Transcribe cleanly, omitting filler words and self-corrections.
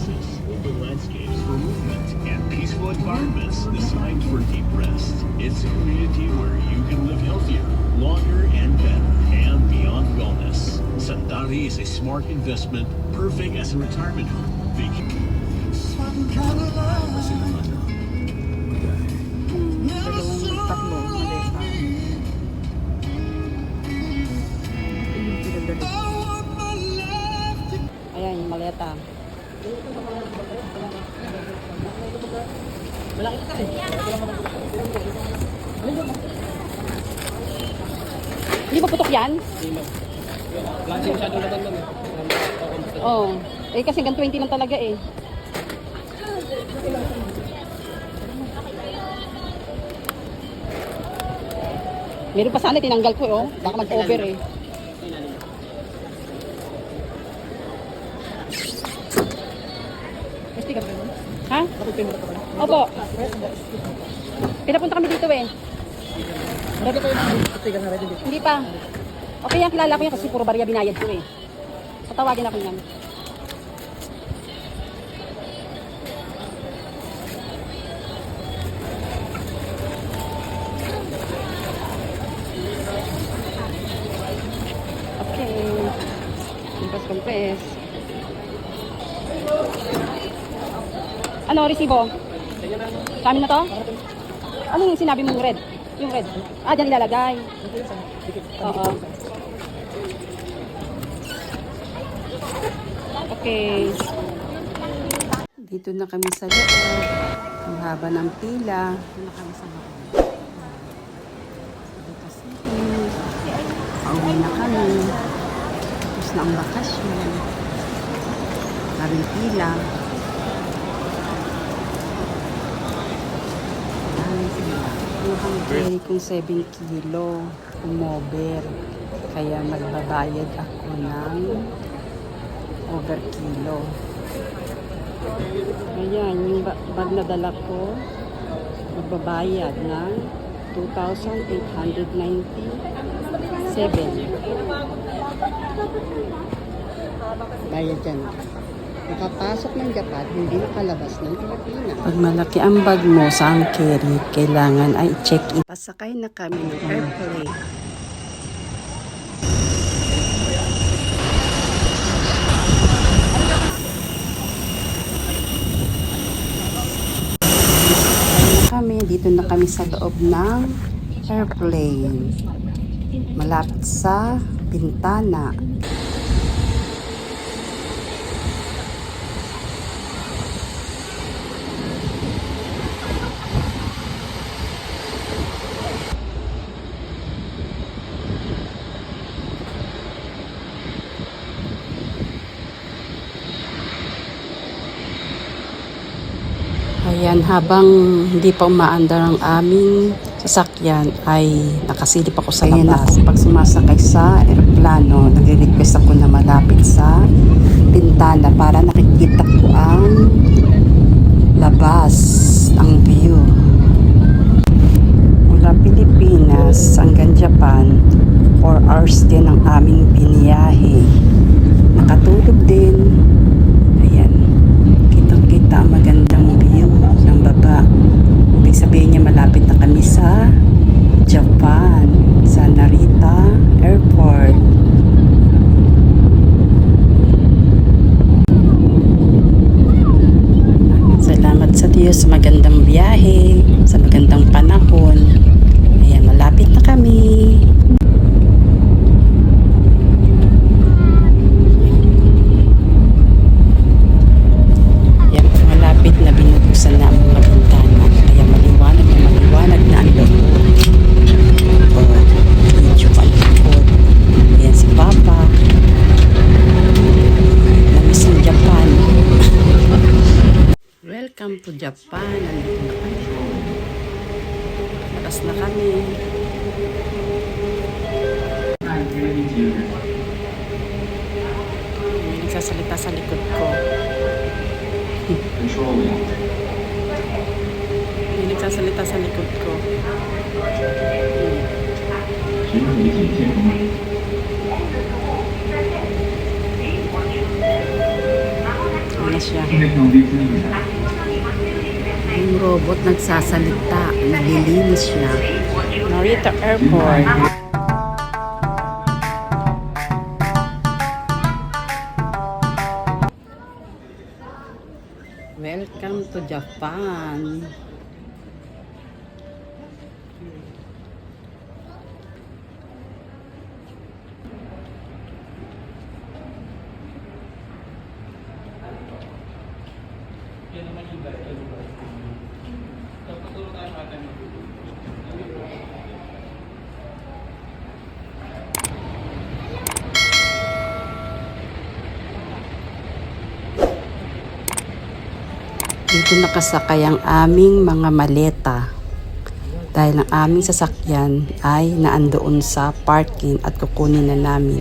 oasis, open landscapes for movement, and peaceful environments designed for deep rest. It's a community where you can live healthier, longer, and better, and beyond wellness. Sandari is a smart investment, perfect as a retirement home. Dalawang tatlo, maleta. Yung pinagdalit. Ayan, yung maleta. Hindi ba putok yan? Oo. Eh kasi hanggang 20 lang talaga eh. Meron pa sana tinanggal ko oh. Baka mag-over eh. Ha? Opo. Pinapunta kami dito eh. Hindi pa. Okay yan, kilala ko yan kasi puro barya binayad ko eh. Patawagin ako yan. Okay. Kumpes. Ano, resibo? Sa amin na to? Ano yung sinabi mong red? Yung red? Ah, dyan ilalagay. Oo. Okay. Dito na kami sa loob. Ang haba ng pila. Dito na kami sa loob. Pauwi na kami. Tapos na ang bakasyon. Maraming pila. Carry kong 7 kilo umover. Kaya magbabayad ako ng over kilo. Ayan, yung bag na dala ko, magbabayad ng 2,897. Bayad dyan. Nakapasok ng Japan, hindi nakalabas ng Pilipinas. Pag malaki ang bag mo sa ang carry, kailangan ay check-in. Pasakay na kami ng airplane. Dito na kami sa loob ng airplane. Malapit sa bintana. Ayan, habang hindi pa umaandar ang aming sasakyan ay nakasilip ako sa labas. Pag sumasakay sa eroplano, nagre-request ako na malapit sa bintana para nakikita ko ang labas, ang view. Mula Pilipinas hanggang Japan, 4 hours din ang aming biniyahe. Nakatulog din. Ayan, kitang-kita ang magandang view ng baba. Ibig sabihin niya malapit na kami sa Japan, sa Narita Airport. Salamat sa Diyos sa magandang biyahe, sa magandang panahon. Ayan, malapit na kami. Welcome to Japan. Nandito na kami. Labas na kami. May nagsasalita sa likod ko. May nagsasalita sa likod ko. siya. Yung robot nagsasalita, naglilinis siya. Narita Airport. Welcome to Japan. Dito nakasakay ang aming mga maleta dahil ang aming sasakyan ay naandoon sa parking at kukunin na namin.